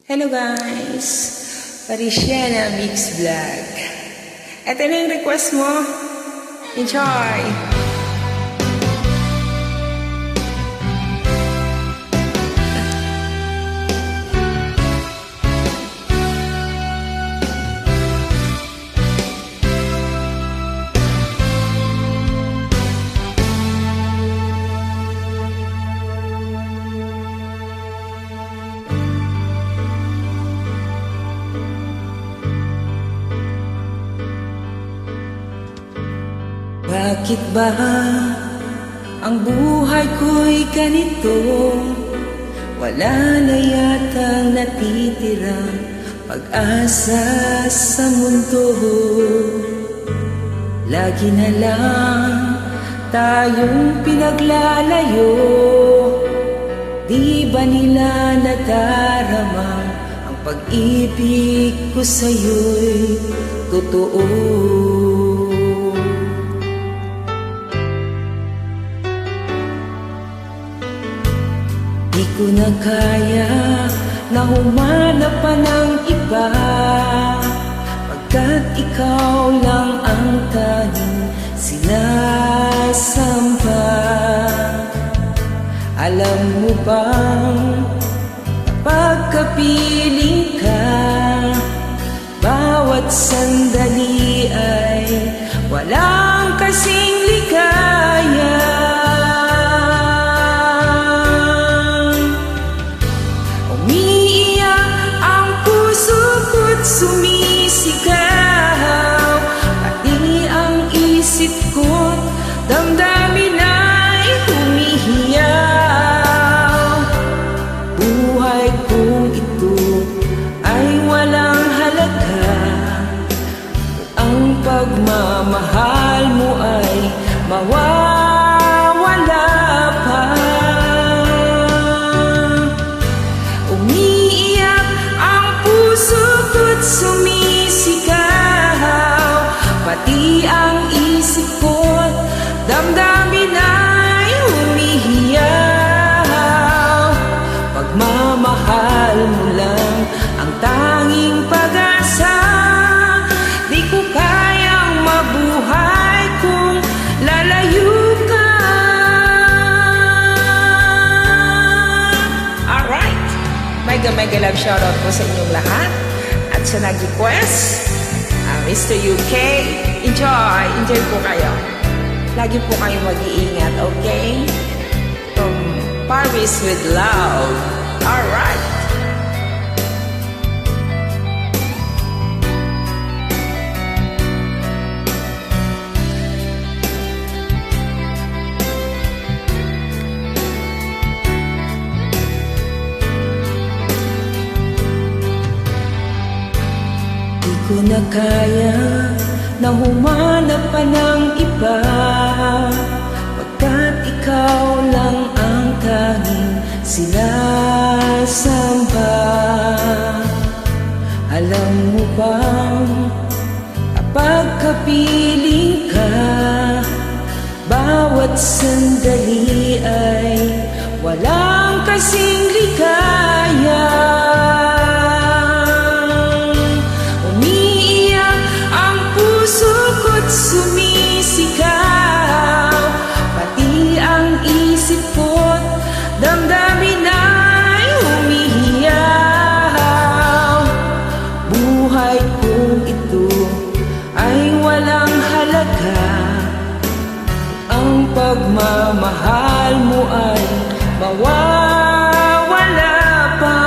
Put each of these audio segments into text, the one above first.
Hello guys! Parisiana Mix Vlog. Ito na yung request mo. Enjoy! Bakit ba ang buhay ko'y ganito? Wala na yatang natitirang pag-asa sa mundo. Lagi na lang tayong pinaglalayo. Di ba nila nadarama ang pag-ibig ko sa'yo'y totoo? Di ko na kaya na humanap pa ng iba, pagkat ikaw lang ang tanging sinasamba. Alam mo bang pagkapiling ka, bawat sandali ay walang kasing ligaya. Sumisigaw, pati ang isip ko't damdamin ay humihiyaw. Buhay kong ito ay walang halaga, ang pagmamahal mo ay mawawala pa. Umiiyak ang puso ko't sumisigaw, pati ang isip ko't damdamin ay humihiyaw. Pagmamahal mo lang ang tanging pag-asa, di ko kayang mabuhay kung lalayo ka. Alright, mega love shoutout po sa inyong lahat. At sa nag-request, Mr. UK, enjoy po kayo. Lagi po kayong mag-iingat, okay? From Paris with love. Alright. Di ko na kaya na humanap pa ng iba, pagkat ikaw lang ang tanging sinasamba. Alam mo bang kapag kapiling ka, bawat sandali ay walang kasing ligaya. Sumisigaw, pati ang isip ko't damdamin ay humihiyaw. Buhay kong ito ay walang halaga, ang pagmamahal mo ay mawawala pa.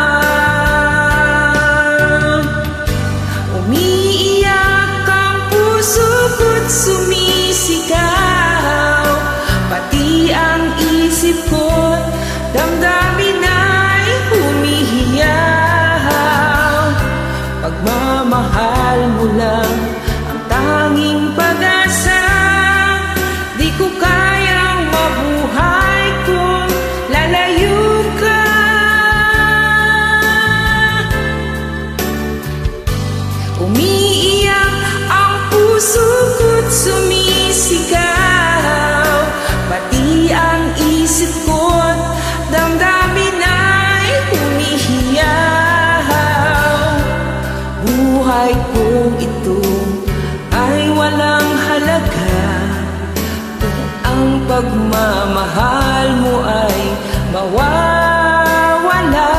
pagmamahal mo ay mawawala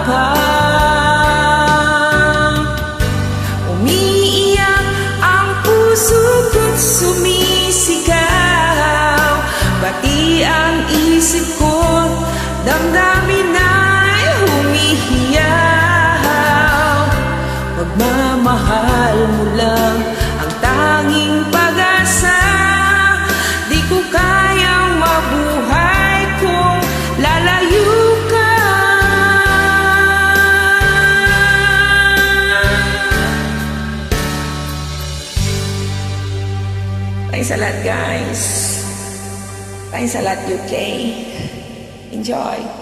pa. Umiiyak ang puso ko't sumisigaw, pati ang isip ko, damdamin ay humihiyaw. Pagmamahal mo lang ang tanging pag-asa, di ko kayang mabuhay kung lalayo ka. Thanks a lot, guys. Thanks a lot, UK. Enjoy.